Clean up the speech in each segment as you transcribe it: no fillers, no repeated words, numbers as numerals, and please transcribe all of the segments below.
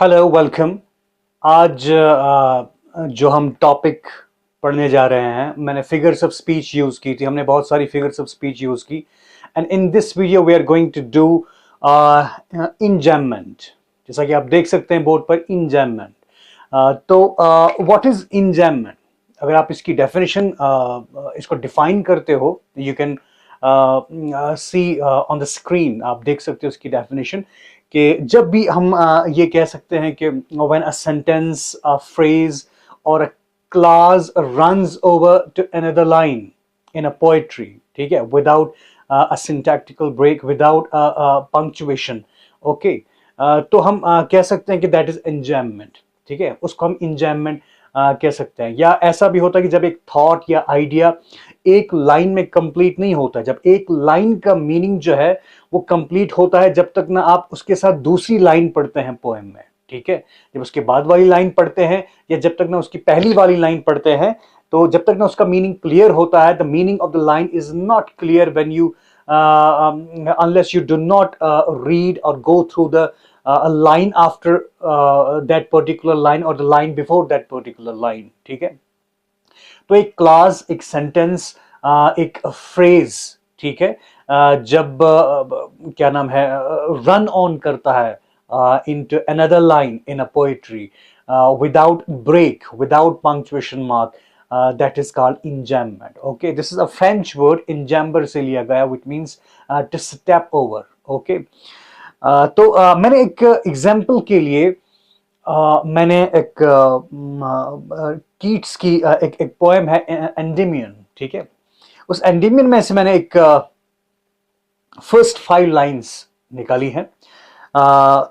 Hello welcome. आज जो हम टॉपिक पढ़ने जा रहे हैं, मैंने फिगर्स ऑफ स्पीच यूज की थी। हमने बहुत सारी फिगर्स ऑफ स्पीच यूज की and in this video we are going to do enjambment. जैसा कि आप देख सकते हैं बोर्ड पर इंजैममेंट। तो व्हाट इज इंजैममेंट? अगर आप इसकी डेफिनेशन इसको डिफाइन करते हो, you can see on the screen. आप देख सकते हो इसकी डेफिनेशन कि जब भी हम ये कह सकते हैं कि when a sentence, a phrase और a clause runs over to another line in a poetry, ठीक है, without a syntactical break, without punctuation, okay, तो हम कह सकते हैं कि दैट इज एंजैममेंट। ठीक है, उसको हम इंजैममेंट कह सकते हैं। या ऐसा भी होता है कि जब एक थॉट या आइडिया एक लाइन में कंप्लीट नहीं होता, जब एक लाइन का मीनिंग जो है वो कंप्लीट होता है जब तक ना आप उसके साथ दूसरी लाइन पढ़ते हैं पोएम में। ठीक है, जब उसके बाद वाली लाइन पढ़ते हैं या जब तक ना उसकी पहली वाली लाइन पढ़ते हैं, तो जब तक ना उसका मीनिंग क्लियर होता है, the meaning of the line is not clear when you unless you do not read or go through the a line after that particular line or the line before that particular line। ठीक है, तो एक class, एक sentence, एक phrase, ठीक है, जब क्या नाम है, रन ऑन करता है into another line in a poetry without break, without punctuation mark, that is called enjambment। Okay, this is a French word, enjamber से लिया गया, which means to step over। Okay, तो मैंने एक एग्जाम्पल के लिए मैंने एक कीट्स की एक पोएम है एंडेमियन। ठीक है, उस एंडेमियन में से मैंने एक फर्स्ट 5 लाइंस निकाली हैं।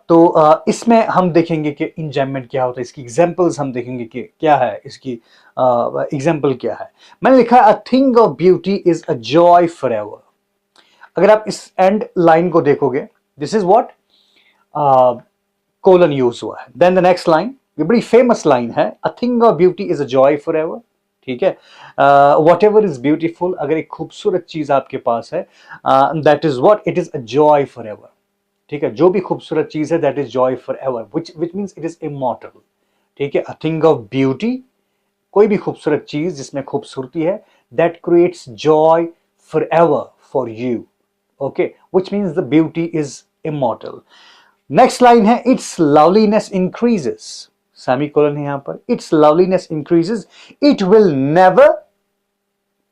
तो इसमें हम देखेंगे कि इंजैममेंट क्या होता है, इसकी एग्जांपल्स हम देखेंगे कि क्या है, इसकी एग्जांपल क्या है। मैंने लिखा है, a thing of beauty is a joy forever. अगर आप इस एंड लाइन को देखोगे, this is what colon use हुआ है। देन द नेक्स्ट लाइन, ये बड़ी फेमस लाइन है, a thing of beauty is a joy forever. ठीक है, वट एवर इज ब्यूटीफुल, अगर एक खूबसूरत चीज आपके पास है, that is what, it is a joy forever. ठीक है, जो भी खूबसूरत चीज है that is Joy forever, which means it is immortal. ठीक है, अ थिंग ऑफ ब्यूटी, कोई भी खूबसूरत चीज जिसमें खूबसूरती है, that creates Joy forever for you. Okay, which means the beauty is immortal। Next line है, इट्स लवलीनेस इंक्रीजेस, सेमीकोलन है यहां पर, it's loveliness increases, it will never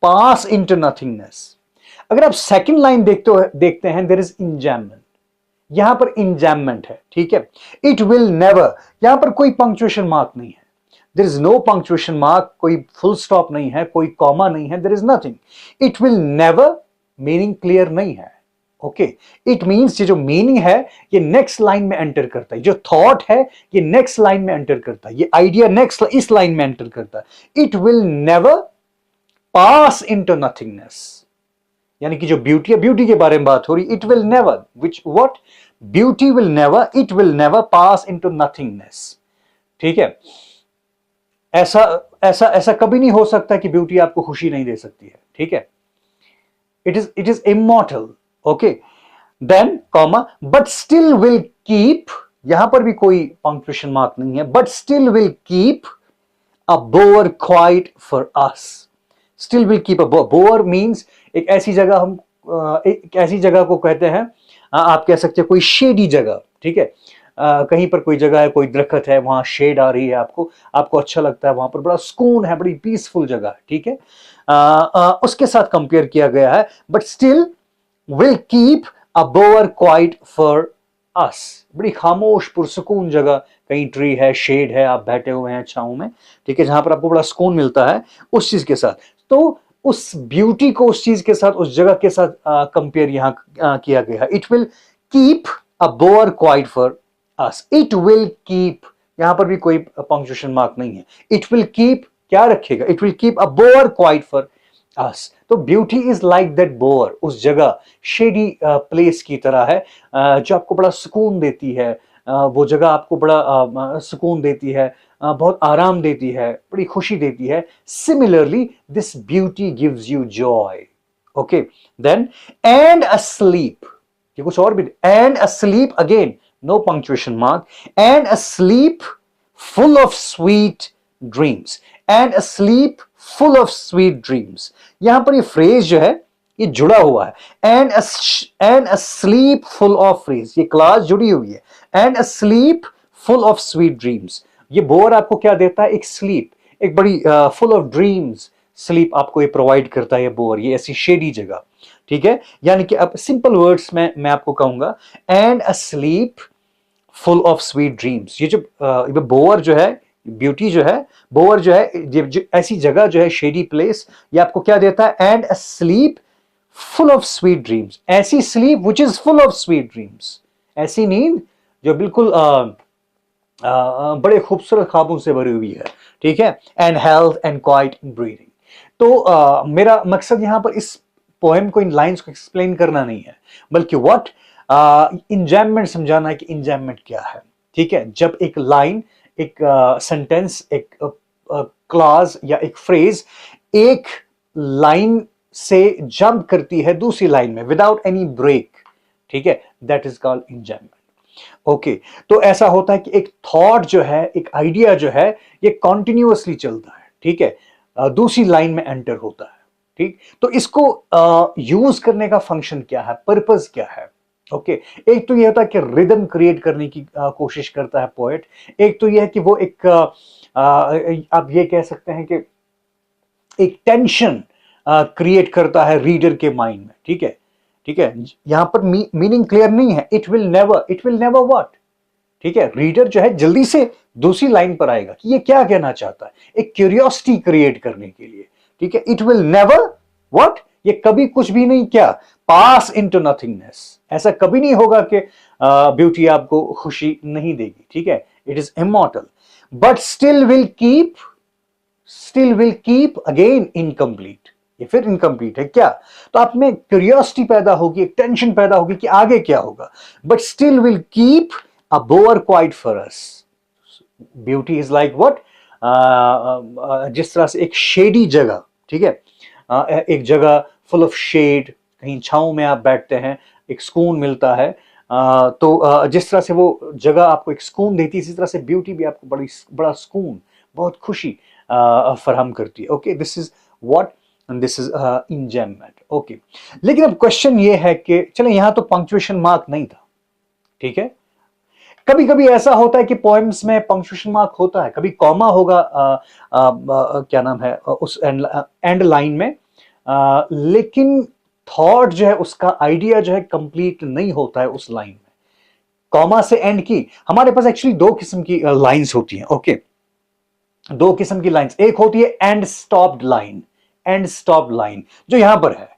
pass into nothingness. अगर आप सेकंड लाइन देखते हैं, देयर इज इंजैममेंट, यहां पर इंजैममेंट है। ठीक है, इट विल नेवर, यहां पर कोई पंक्चुएशन मार्क नहीं है, there is no punctuation mark, कोई फुल स्टॉप नहीं है, कोई कॉमा नहीं है, there is nothing. It will never meaning clear नहीं है। ओके, इट मींस ये जो मीनिंग है ये नेक्स्ट लाइन में एंटर करता है, जो थॉट है ये नेक्स्ट लाइन में एंटर करता है, ये आइडिया नेक्स्ट इस लाइन में एंटर करता है। It will never pass into nothingness, यानी कि जो ब्यूटी है, ब्यूटी के बारे में बात हो रही, it will never, which what, beauty will never, it will never pass into nothingness. ठीक है, ऐसा ऐसा ऐसा कभी नहीं हो सकता कि ब्यूटी आपको खुशी नहीं दे सकती है। ठीक है, it is immortal. Okay, then comma, but still will keep, यहां पर भी कोई पंक्चुएशन मार्क नहीं है, but still will keep a bower quiet for us. Still will keep a bower means एक ऐसी जगह, हम एक ऐसी जगह को कहते हैं, आप कह सकते हैं कोई शेडी जगह। ठीक है, कहीं पर कोई जगह है, कोई दरख्त है, वहां शेड आ रही है, आपको अच्छा लगता है, वहां पर बड़ा सुकून है, बड़ी पीसफुल जगह है। ठीक है, उसके साथ कंपेयर किया गया है, but still will keep a bower quiet for us। बड़ी खामोश पुरसुकून जगह, कहीं ट्री है, शेड है, आप बैठे हुए हैं छांव में, ठीक है, जहां पर आपको बड़ा सुकून मिलता है, उस चीज के साथ। तो उस ब्यूटी को उस चीज के साथ, उस जगह के साथ कंपेयर यहां किया गया है। It will keep a bower quiet for us, it will keep, यहां पर भी कोई पंक्चुएशन मार्क नहीं है। इट विल कीप क्या रखेगा, it will keep a bower quiet for us. तो beauty is like that bower, उस जगह शेडी प्लेस की तरह है, जो आपको बड़ा सुकून देती है, वो जगह आपको बड़ा सुकून देती है, बहुत आराम देती है, बड़ी खुशी देती है। Similarly this beauty gives you joy. Okay, then and asleep, ये कुछ और भी, and asleep again, no punctuation mark, and a sleep full of sweet dreams, and a sleep full of sweet dreams. यहां पर ये फ्रेज जो है ये जुड़ा हुआ है, and a sleep full of phrase, ये क्लास जुड़ी हुई है, and a sleep full of sweet dreams. ये बोर आपको क्या देता है? एक स्लीप, एक बड़ी फुल ऑफ ड्रीम्स स्लीप आपको ये प्रोवाइड करता है ये बोर, ये ऐसी शेडी जगह, ठीक है। यानी कि अब सिंपल वर्ड्स में मैं आपको कहूंगा and a sleep full of sweet dreams. ये जो बोर जो है, ब्यूटी जो है, बोर जो है, ये जो ऐसी जगह जो है शेडी प्लेस, ये आपको क्या देता है? And a sleep full of sweet dreams, ऐसी sleep which is full of sweet dreams, ऐसी नींद जो बिल्कुल बड़े खूबसूरत ख्वाबों से भरी हुई है, ठीक है। And health and quite breathing. तो मेरा मकसद यहां पर इस पोएम को, इन लाइंस को एक्सप्लेन करना नहीं है, बल्कि व्हाट इंजॉयमेंट समझाना है कि इंजॉयमेंट क्या है, ठीक है। जब एक लाइन, एक सेंटेंस, एक क्लॉज या एक फ्रेज एक लाइन से जंप करती है दूसरी लाइन में विदाउट एनी ब्रेक, ठीक है, that is called enjoyment. Okay, तो ऐसा होता है कि एक थॉट जो है, एक आइडिया जो है, ये कॉन्टिन्यूअसली चलता है, ठीक है, दूसरी लाइन में एंटर होता है, ठीक। तो इसको यूज करने का फंक्शन क्या है, पर्पस क्या है? ओके, एक तो यह होता है कि रिदम क्रिएट करने की कोशिश करता है पोएट, एक तो यह है कि वो एक आप ये कह सकते हैं कि एक टेंशन क्रिएट करता है रीडर के माइंड में, ठीक है, ठीक है। यहां पर मीनिंग क्लियर नहीं है, इट विल नेवर व्हाट, ठीक है। रीडर जो है जल्दी से दूसरी लाइन पर आएगा कि ये क्या कहना चाहता है, एक क्यूरियोसिटी क्रिएट करने के लिए, ठीक है। इट विल नेवर व्हाट, ये कभी कुछ भी नहीं, क्या, पास इनटू नथिंगनेस, ऐसा कभी नहीं होगा कि ब्यूटी आपको खुशी नहीं देगी, ठीक है। It is immortal but still will keep again incomplete, ये फिर इनकम्प्लीट है क्या, तो आप में क्यूरियोसिटी पैदा होगी, एक टेंशन पैदा होगी कि आगे क्या होगा, but still will keep a bore quite for us. Beauty is like what, जिस तरह से एक शेडी जगह, ठीक है, एक जगह फुल ऑफ शेड, कहीं छांव में आप बैठते हैं, एक सुकून मिलता है, तो जिस तरह से वो जगह आपको एक सुकून देती है, इसी तरह से ब्यूटी भी आपको बड़ा सुकून, बहुत खुशी फराहम करती है। Okay, this is what, this is enjoyment. Okay, लेकिन अब क्वेश्चन ये है कि चले यहां तो पंक्चुएशन मार्क नहीं था, ठीक है। कभी कभी ऐसा होता है कि पोएम्स में पंक्चुएशन मार्क होता है, कभी कॉमा होगा क्या नाम है उस एंड लाइन में, लेकिन थॉट जो है, उसका आइडिया जो है कंप्लीट नहीं होता है उस लाइन में। कॉमा से एंड की, हमारे पास एक्चुअली दो किस्म की लाइंस होती हैं। ओके, दो किस्म की लाइंस, एक होती है and stopped line, and stopped line जो यहां पर है,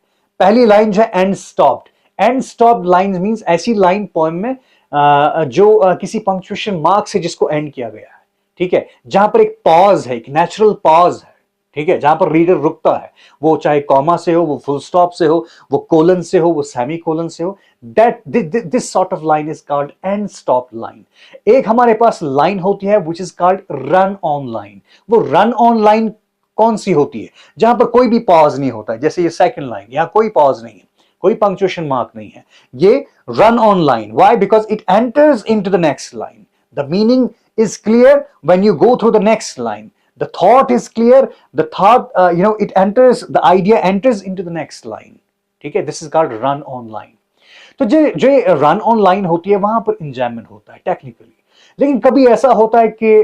पहली लाइन जो है and stopped. And stopped line means ऐसी लाइन पोएम में जो किसी पंक्चुएशन मार्क से जिसको एंड किया गया है, ठीक है, जहां पर एक पॉज है, एक नेचुरल पॉज है, ठीक है, जहां पर रीडर रुकता है, वो चाहे कॉमा से हो, वो फुल स्टॉप से हो, वो कोलन से हो, वो सेमी कोलन से हो, that this sort of line is called and stop line. एक हमारे पास लाइन होती है which is called run on line. वो रन ऑन लाइन कौन सी होती है? जहां पर कोई भी पॉज नहीं होता है, जैसे ये सेकंड लाइन, यहां कोई पॉज नहीं है, कोई पंक्चुएशन मार्क नहीं है, ये run on line. Why? Because it enters into the next line, the meaning is clear when you go through the next line, the thought is clear, the thought it enters, the idea enters into the next line, ठीक है, this is called run on line। तो जो run on line होती है वहां पर enjoyment होता है टेक्निकली। लेकिन कभी ऐसा होता है कि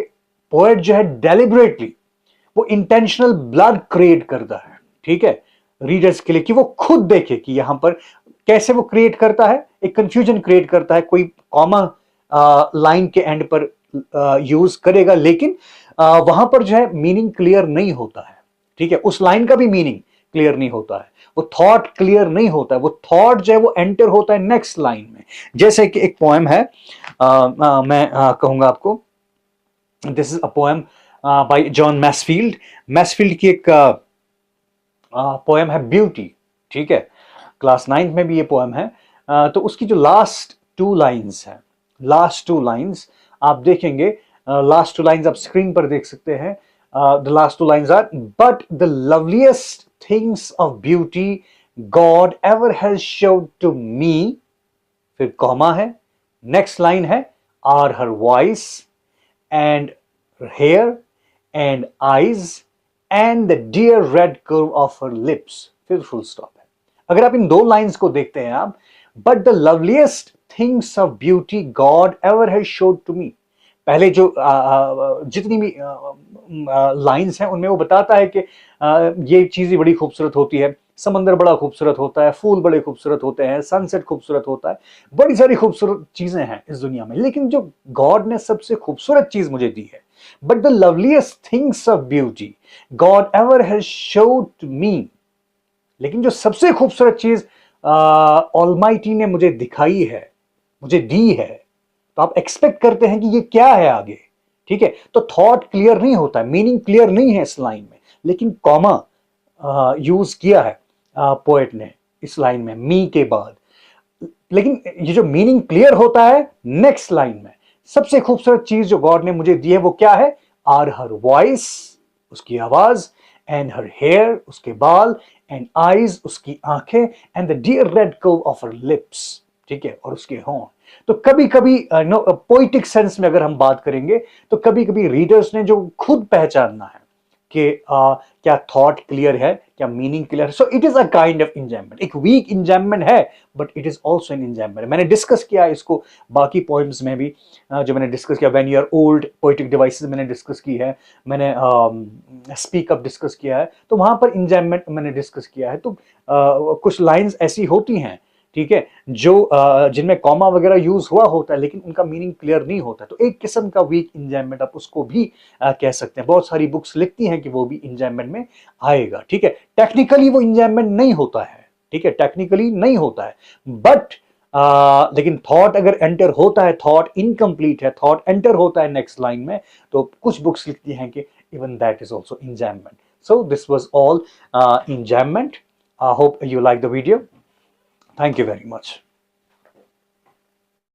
पोएट जो है डेलिबरेटली वो इंटेंशनल ब्लड क्रिएट करता है, ठीक है, रीडर्स के लिए, कि वो खुद देखे कि यहां पर कैसे वो क्रिएट करता है, एक कंफ्यूजन क्रिएट करता है, कोई कॉमा लाइन के एंड पर यूज करेगा, लेकिन वहां पर जो है मीनिंग क्लियर नहीं होता है, ठीक है, उस लाइन का भी मीनिंग क्लियर नहीं होता है, वो थॉट क्लियर नहीं होता है, वो थॉट जो है वो एंटर होता है नेक्स्ट लाइन में। जैसे कि एक पोएम है, मैं कहूंगा आपको, this is a poem by John Masefield. Masefield की एक पोएम है ब्यूटी, ठीक है, क्लास 9 में भी ये पोएम है। तो उसकी जो लास्ट टू लाइन्स है, लास्ट टू लाइन्स आप देखेंगे, लास्ट टू लाइन्स आप स्क्रीन पर देख सकते हैं। The last two lines are, but the loveliest things of beauty God ever has showed to me, फिर कॉमा है, नेक्स्ट लाइन है are her voice and hair and eyes and the dear red curve of her lips, फिर full stop है। अगर आप इन दो lines को देखते हैं आप, but the loveliest things of beauty God ever has showed to me, पहले जो जितनी भी लाइंस हैं उनमें वो बताता है कि ये चीजें बड़ी खूबसूरत होती है, समंदर बड़ा खूबसूरत होता है, फूल बड़े खूबसूरत होते हैं, सनसेट खूबसूरत होता है, बड़ी सारी खूबसूरत चीजें हैं इस दुनिया में, लेकिन जो गॉड ने सबसे खूबसूरत चीज मुझे दी है, but the loveliest things of beauty God ever has showed to me, लेकिन जो सबसे खूबसूरत चीज ऑलमाइटी ने मुझे दिखाई है, मुझे दी है, तो आप एक्सपेक्ट करते हैं कि ये क्या है आगे, ठीक है। तो थॉट क्लियर नहीं होता है, मीनिंग क्लियर नहीं है इस लाइन में, लेकिन कॉमा यूज किया है पोएट ने इस लाइन में मी के बाद, लेकिन ये जो मीनिंग क्लियर होता है नेक्स्ट लाइन में, सबसे खूबसूरत चीज जो गॉड ने मुझे दी है वो क्या है, आर हर वॉइस, उसकी आवाज, एंड हर हेयर, उसके बाल, एंड आईज, उसकी आंखें, and the dear red curve of her lips, ठीक है, और उसके होंठ। तो कभी कभी पोइटिक सेंस में अगर हम बात करेंगे तो कभी कभी रीडर्स ने जो खुद पहचानना है कि क्या थॉट क्लियर है, क्या मीनिंग क्लियर है, so it is a kind of enjoyment, एक वीक इंजॉयमेंट है but it is also an enjoyment. मैंने डिस्कस किया इसको बाकी पोएम्स में भी, जो मैंने डिस्कस किया, when you are old, poetic devices मैंने डिस्कस की है, मैंने स्पीक अप डिस्कस किया है, तो वहां पर इंजॉयमेंट मैंने डिस्कस किया है। तो कुछ लाइंस ऐसी होती हैं, ठीक है, जो जिनमें कॉमा वगैरह यूज हुआ होता है लेकिन उनका मीनिंग क्लियर नहीं होता, तो एक किस्म का वीक इंजॉयमेंट आप उसको भी कह सकते हैं। बहुत सारी बुक्स लिखती हैं कि वो भी इंजॉयमेंट में आएगा, ठीक है। टेक्निकली वो इंजॉयमेंट नहीं होता है, ठीक है, टेक्निकली नहीं होता है, बट लेकिन थॉट अगर एंटर होता है, थॉट इनकम्प्लीट है, थॉट एंटर होता है नेक्स्ट लाइन में, तो कुछ बुक्स लिखती हैं कि even that is also enjoyment. So this was all enjoyment. I hope you like the video. Thank you very much.